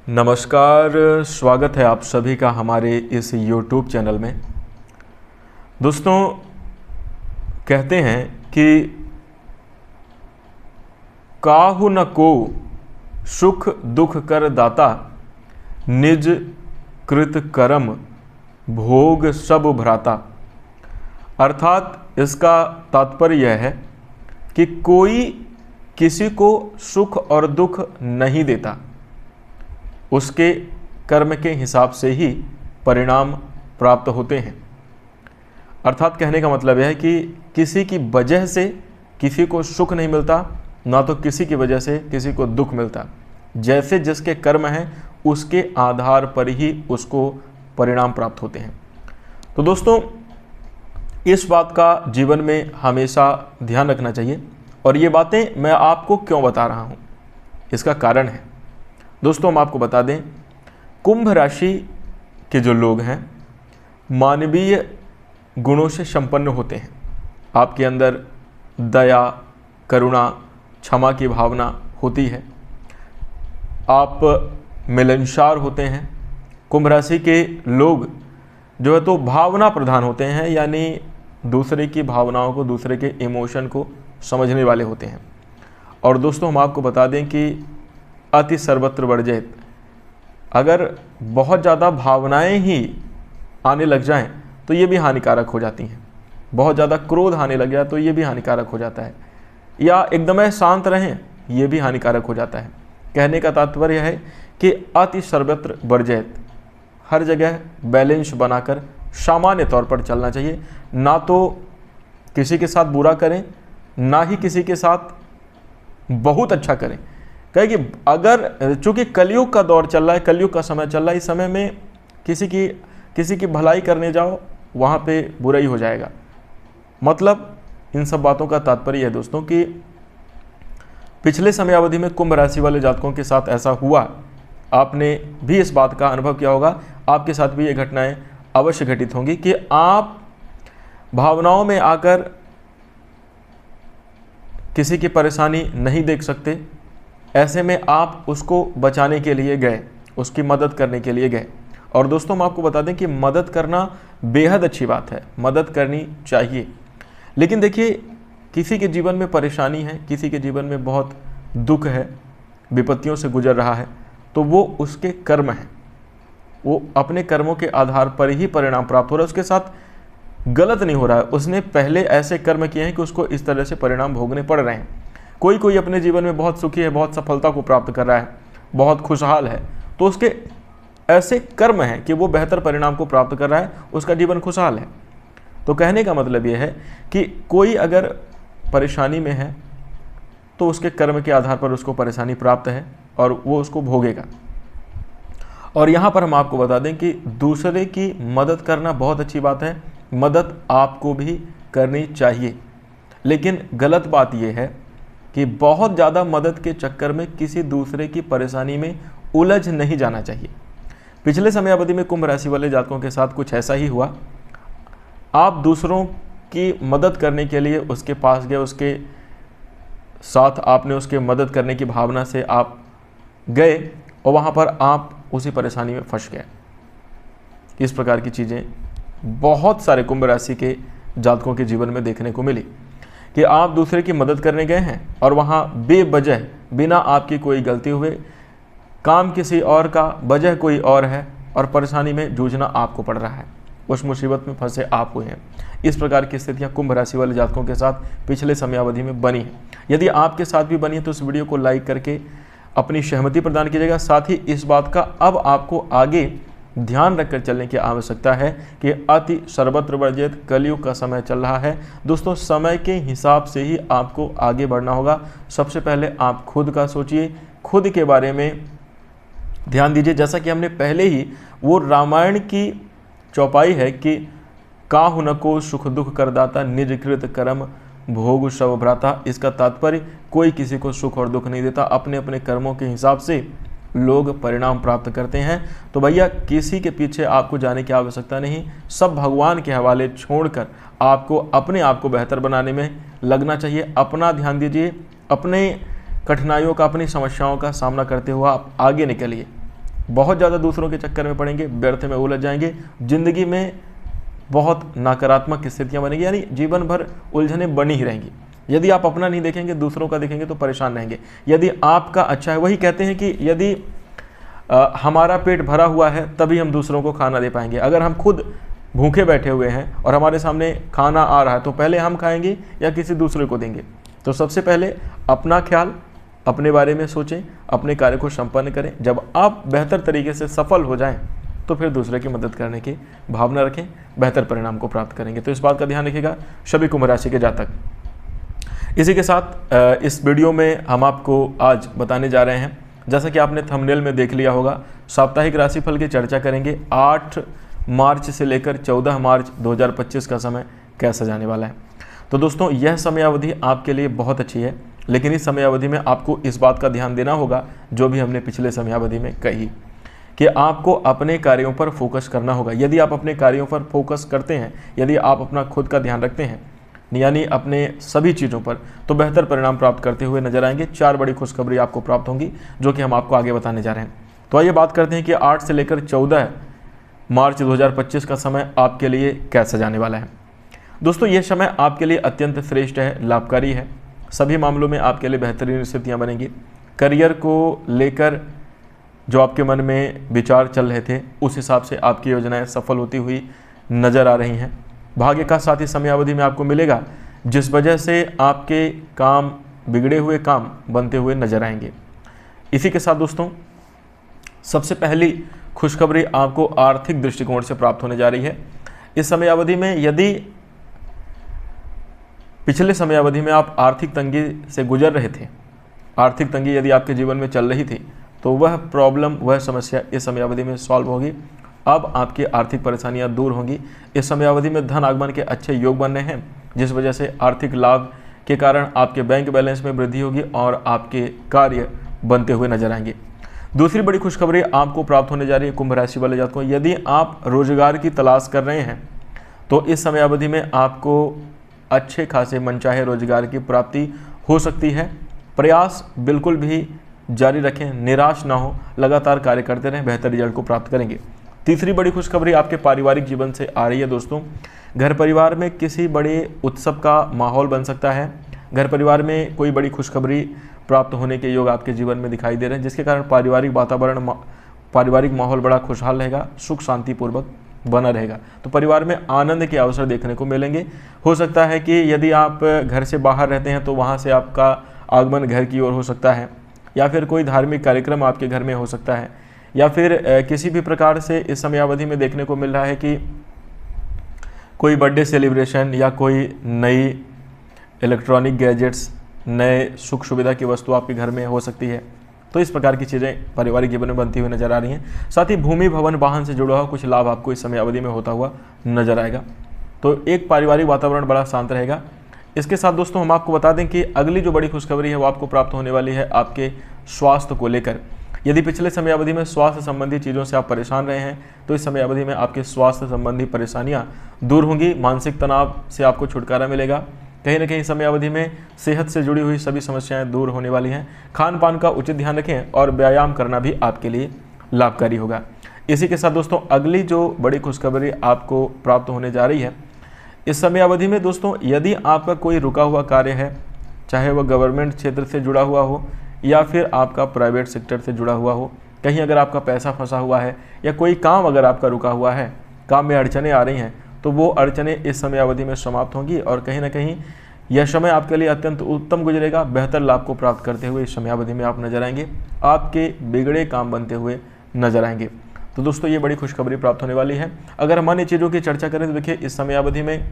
नमस्कार, स्वागत है आप सभी का हमारे इस YouTube चैनल में। दोस्तों, कहते हैं कि काहू न को सुख दुख कर दाता, निज कृत कर्म भोग सब भ्राता। अर्थात इसका तात्पर्य यह है कि कोई किसी को सुख और दुख नहीं देता, उसके कर्म के हिसाब से ही परिणाम प्राप्त होते हैं। अर्थात कहने का मतलब यह है कि किसी की वजह से किसी को सुख नहीं मिलता, ना तो किसी की वजह से किसी को दुख मिलता। जैसे जिसके कर्म हैं उसके आधार पर ही उसको परिणाम प्राप्त होते हैं। तो दोस्तों, इस बात का जीवन में हमेशा ध्यान रखना चाहिए। और ये बातें मैं आपको क्यों बता रहा हूँ, इसका कारण है। दोस्तों, हम आपको बता दें, कुंभ राशि के जो लोग हैं मानवीय गुणों से संपन्न होते हैं। आपके अंदर दया, करुणा, क्षमा की भावना होती है। आप मिलनसार होते हैं। कुंभ राशि के लोग जो है तो भावना प्रधान होते हैं, यानी दूसरे की भावनाओं को, दूसरे के इमोशन को समझने वाले होते हैं। और दोस्तों, हम आपको बता दें कि अति सर्वत्र वर्जित, अगर बहुत ज़्यादा भावनाएं ही आने लग जाएं तो ये भी हानिकारक हो जाती हैं। बहुत ज़्यादा क्रोध आने लग जाए तो ये भी हानिकारक हो जाता है, या एकदम शांत रहें ये भी हानिकारक हो जाता है। कहने का तात्पर्य है कि अति सर्वत्र वर्जित, हर जगह बैलेंस बनाकर सामान्य तौर पर चलना चाहिए। ना तो किसी के साथ बुरा करें, ना ही किसी के साथ बहुत अच्छा करें। कहे कि अगर चूँकि कलयुग का दौर चल रहा है, कलयुग का समय चल रहा है, इस समय में किसी की भलाई करने जाओ वहाँ पे बुरा ही हो जाएगा। मतलब इन सब बातों का तात्पर्य है दोस्तों कि पिछले समय अवधि में कुंभ राशि वाले जातकों के साथ ऐसा हुआ। आपने भी इस बात का अनुभव किया होगा, आपके साथ भी ये घटनाएं अवश्य घटित होंगी कि आप भावनाओं में आकर किसी की परेशानी नहीं देख सकते। ऐसे में आप उसको बचाने के लिए गए, उसकी मदद करने के लिए गए। और दोस्तों, हम आपको बता दें कि मदद करना बेहद अच्छी बात है, मदद करनी चाहिए। लेकिन देखिए, किसी के जीवन में परेशानी है, किसी के जीवन में बहुत दुख है, विपत्तियों से गुजर रहा है, तो वो उसके कर्म हैं। वो अपने कर्मों के आधार पर ही परिणाम प्राप्त हो रहा है। उसके साथ गलत नहीं हो रहा है, उसने पहले ऐसे कर्म किए हैं कि उसको इस तरह से परिणाम भोगने पड़ रहे हैं। कोई अपने जीवन में बहुत सुखी है, बहुत सफलता को प्राप्त कर रहा है, बहुत खुशहाल है, तो उसके ऐसे कर्म हैं कि वो बेहतर परिणाम को प्राप्त कर रहा है, उसका जीवन खुशहाल है। तो कहने का मतलब ये है कि कोई अगर परेशानी में है तो उसके कर्म के आधार पर उसको परेशानी प्राप्त है और वो उसको भोगेगा। और यहाँ पर हम आपको बता दें कि दूसरे की मदद करना बहुत अच्छी बात है, मदद आपको भी करनी चाहिए। लेकिन गलत बात यह है कि बहुत ज़्यादा मदद के चक्कर में किसी दूसरे की परेशानी में उलझ नहीं जाना चाहिए। पिछले समय अवधि में कुंभ राशि वाले जातकों के साथ कुछ ऐसा ही हुआ। आप दूसरों की मदद करने के लिए उसके पास गए, उसके साथ आपने उसके मदद करने की भावना से आप गए और वहाँ पर आप उसी परेशानी में फंस गए। इस प्रकार की चीज़ें बहुत सारे कुंभ राशि के जातकों के जीवन में देखने को मिली कि आप दूसरे की मदद करने गए हैं और वहाँ बेवजह, बिना आपकी कोई गलती हुए, काम किसी और का, वजह कोई और है और परेशानी में जूझना आपको पड़ रहा है, उस मुसीबत में फंसे आप हुए हैं। इस प्रकार की स्थितियाँ कुंभ राशि वाले जातकों के साथ पिछले समयावधि में बनी है। यदि आपके साथ भी बनी है तो इस वीडियो को लाइक करके अपनी सहमति प्रदान कीजिएगा। साथ ही इस बात का अब आपको आगे ध्यान रखकर चलने की आवश्यकता है कि अति सर्वत्र वर्जित कलयुग का समय चल रहा है। दोस्तों, समय के हिसाब से ही आपको आगे बढ़ना होगा। सबसे पहले आप खुद का सोचिए, खुद के बारे में ध्यान दीजिए। जैसा कि हमने पहले ही वो रामायण की चौपाई है कि काहू न को सुख दुख करदाता, निज कृत कर्म भोग सब भ्राता। इसका तात्पर्य कोई किसी को सुख और दुख नहीं देता, अपने अपने कर्मों के हिसाब से लोग परिणाम प्राप्त करते हैं। तो भैया, किसी के पीछे आपको जाने की आवश्यकता नहीं, सब भगवान के हवाले छोड़कर आपको अपने आप को बेहतर बनाने में लगना चाहिए। अपना ध्यान दीजिए, अपने कठिनाइयों का, अपनी समस्याओं का सामना करते हुए आप आगे निकलिए। बहुत ज़्यादा दूसरों के चक्कर में पड़ेंगे, व्यर्थ में उलझ जाएंगे, जिंदगी में बहुत नकारात्मक स्थितियाँ बनेंगी, यानी जीवन भर उलझने बनी ही रहेंगी। यदि आप अपना नहीं देखेंगे, दूसरों का देखेंगे तो परेशान रहेंगे। यदि आपका अच्छा है, वही कहते हैं कि यदि हमारा पेट भरा हुआ है तभी हम दूसरों को खाना दे पाएंगे। अगर हम खुद भूखे बैठे हुए हैं और हमारे सामने खाना आ रहा है तो पहले हम खाएंगे या किसी दूसरे को देंगे। तो सबसे पहले अपना ख्याल, अपने बारे में सोचें, अपने कार्य को संपन्न करें। जब आप बेहतर तरीके से सफल हो जाएं तो फिर दूसरे की मदद करने की भावना रखें, बेहतर परिणाम को प्राप्त करेंगे। तो इस बात का ध्यान रखिएगा सभी कुंभ राशि के जातक। इसी के साथ इस वीडियो में हम आपको आज बताने जा रहे हैं, जैसा कि आपने थंबनेल में देख लिया होगा, साप्ताहिक राशिफल की चर्चा करेंगे। 8 मार्च से लेकर 14 मार्च 2025 का समय कैसा जाने वाला है। तो दोस्तों, यह समयावधि आपके लिए बहुत अच्छी है, लेकिन इस समयावधि में आपको इस बात का ध्यान देना होगा जो भी हमने पिछले समयावधि में कही, कि आपको अपने कार्यों पर फोकस करना होगा। यदि आप अपने कार्यों पर फोकस करते हैं, यदि आप अपना खुद का ध्यान रखते हैं, यानी अपने सभी चीज़ों पर, तो बेहतर परिणाम प्राप्त करते हुए नजर आएंगे। 4 बड़ी खुशखबरी आपको प्राप्त होंगी जो कि हम आपको आगे बताने जा रहे हैं। तो आइए बात करते हैं कि 8 से लेकर 14 मार्च 2025 का समय आपके लिए कैसा जाने वाला है। दोस्तों, यह समय आपके लिए अत्यंत श्रेष्ठ है, लाभकारी है। सभी मामलों में आपके लिए बेहतरीन स्थितियाँ बनेंगी। करियर को लेकर जो आपके मन में विचार चल रहे थे, उस हिसाब से आपकी योजनाएं सफल होती हुई नजर आ रही हैं। भाग्य का साथ ही समयावधि में आपको मिलेगा, जिस वजह से आपके काम, बिगड़े हुए काम बनते हुए नजर आएंगे। इसी के साथ दोस्तों, सबसे पहली खुशखबरी आपको आर्थिक दृष्टिकोण से प्राप्त होने जा रही है। इस समयावधि में, यदि पिछले समयावधि में आप आर्थिक तंगी से गुजर रहे थे, आर्थिक तंगी यदि आपके जीवन में चल रही थी, तो वह प्रॉब्लम, वह समस्या इस समयावधि में सॉल्व होगी। अब आपकी आर्थिक परेशानियां दूर होंगी। इस समयावधि में धन आगमन के अच्छे योग बन रहे हैं, जिस वजह से आर्थिक लाभ के कारण आपके बैंक बैलेंस में वृद्धि होगी और आपके कार्य बनते हुए नजर आएंगे। दूसरी बड़ी खुशखबरी आपको प्राप्त होने जा रही है कुंभ राशि वाले जातकों। यदि आप रोजगार की तलाश कर रहे हैं तो इस समयावधि में आपको अच्छे खासे मनचाहे रोजगार की प्राप्ति हो सकती है। प्रयास बिल्कुल भी जारी रखें, निराश ना हो, लगातार कार्य करते रहें, बेहतर रिजल्ट को प्राप्त करेंगे। तीसरी बड़ी खुशखबरी आपके पारिवारिक जीवन से आ रही है दोस्तों। घर परिवार में किसी बड़े उत्सव का माहौल बन सकता है। घर परिवार में कोई बड़ी खुशखबरी प्राप्त होने के योग आपके जीवन में दिखाई दे रहे हैं, जिसके कारण पारिवारिक वातावरण, पारिवारिक माहौल बड़ा खुशहाल रहेगा, सुख शांतिपूर्वक बना रहेगा। तो परिवार में आनंद के अवसर देखने को मिलेंगे। हो सकता है कि यदि आप घर से बाहर रहते हैं तो वहाँ से आपका आगमन घर की ओर हो सकता है, या फिर कोई धार्मिक कार्यक्रम आपके घर में हो सकता है, या फिर किसी भी प्रकार से इस समयावधि में देखने को मिल रहा है कि कोई बर्थडे सेलिब्रेशन या कोई नई इलेक्ट्रॉनिक गैजेट्स, नए सुख सुविधा की वस्तु आपके घर में हो सकती है। तो इस प्रकार की चीज़ें पारिवारिक जीवन में बनती हुई नजर आ रही हैं। साथ ही भूमि, भवन, वाहन से जुड़ा हुआ कुछ लाभ आपको इस समयावधि में होता हुआ नजर आएगा। तो एक पारिवारिक वातावरण बड़ा शांत रहेगा। इसके साथ दोस्तों, हम आपको बता दें कि अगली जो बड़ी खुशखबरी है वो आपको प्राप्त होने वाली है आपके स्वास्थ्य को लेकर। यदि पिछले समयावधि में स्वास्थ्य संबंधी चीज़ों से आप परेशान रहे हैं तो इस समयावधि में आपके स्वास्थ्य संबंधी परेशानियां दूर होंगी। मानसिक तनाव से आपको छुटकारा मिलेगा। कहीं ना कहीं समयावधि में सेहत से जुड़ी हुई सभी समस्याएं दूर होने वाली हैं। खान पान का उचित ध्यान रखें और व्यायाम करना भी आपके लिए लाभकारी होगा। इसी के साथ दोस्तों, अगली जो बड़ी खुशखबरी आपको प्राप्त होने जा रही है इस समयावधि में दोस्तों, यदि आपका कोई रुका हुआ कार्य है, चाहे वह गवर्नमेंट क्षेत्र से जुड़ा हुआ हो या फिर आपका प्राइवेट सेक्टर से जुड़ा हुआ हो, कहीं अगर आपका पैसा फंसा हुआ है या कोई काम अगर आपका रुका हुआ है, काम में अड़चने आ रही हैं, तो वो अड़चने इस समयावधि में समाप्त होंगी और कहीं ना कहीं यह समय आपके लिए अत्यंत उत्तम गुजरेगा। बेहतर लाभ को प्राप्त करते हुए इस समयावधि में आप नजर आएंगे। आपके बिगड़े काम बनते हुए नजर आएंगे। तो दोस्तों, ये बड़ी खुशखबरी प्राप्त होने वाली है। अगर हम अन्य चीज़ों की चर्चा करें तो देखिए, इस समयावधि में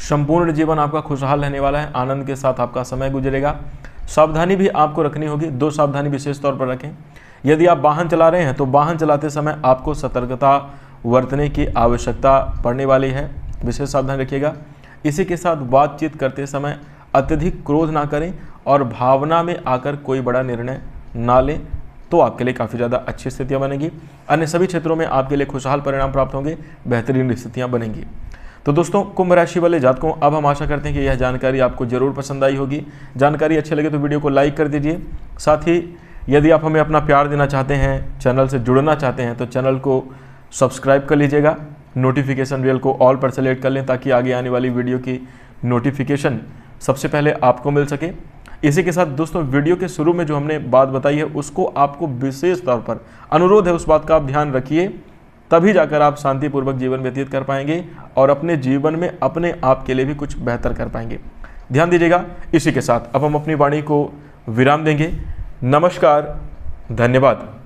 संपूर्ण जीवन आपका खुशहाल रहने वाला है। आनंद के साथ आपका समय गुजरेगा। सावधानी भी आपको रखनी होगी। 2 सावधानी विशेष तौर पर रखें। यदि आप वाहन चला रहे हैं तो वाहन चलाते समय आपको सतर्कता बरतने की आवश्यकता पड़ने वाली है, विशेष सावधान रखिएगा। इसी के साथ बातचीत करते समय अत्यधिक क्रोध ना करें और भावना में आकर कोई बड़ा निर्णय ना लें, तो आपके लिए काफ़ी ज़्यादा अच्छी स्थितियाँ बनेंगी। अन्य सभी क्षेत्रों में आपके लिए खुशहाल परिणाम प्राप्त होंगे, बेहतरीन स्थितियाँ बनेंगी। तो दोस्तों, कुंभ राशि वाले जातकों, अब हम आशा करते हैं कि यह जानकारी आपको जरूर पसंद आई होगी। जानकारी अच्छी लगे तो वीडियो को लाइक कर दीजिए। साथ ही यदि आप हमें अपना प्यार देना चाहते हैं, चैनल से जुड़ना चाहते हैं, तो चैनल को सब्सक्राइब कर लीजिएगा, नोटिफिकेशन बेल को ऑल पर सेलेक्ट कर लें ताकि आगे आने वाली वीडियो की नोटिफिकेशन सबसे पहले आपको मिल सके। इसी के साथ दोस्तों, वीडियो के शुरू में जो हमने बात बताई है उसको आपको विशेष तौर पर अनुरोध है, उस बात का आप ध्यान रखिए, तभी जाकर आप शांतिपूर्वक जीवन व्यतीत कर पाएंगे और अपने जीवन में अपने आप के लिए भी कुछ बेहतर कर पाएंगे। ध्यान दीजिएगा। इसी के साथ अब हम अपनी वाणी को विराम देंगे। नमस्कार, धन्यवाद।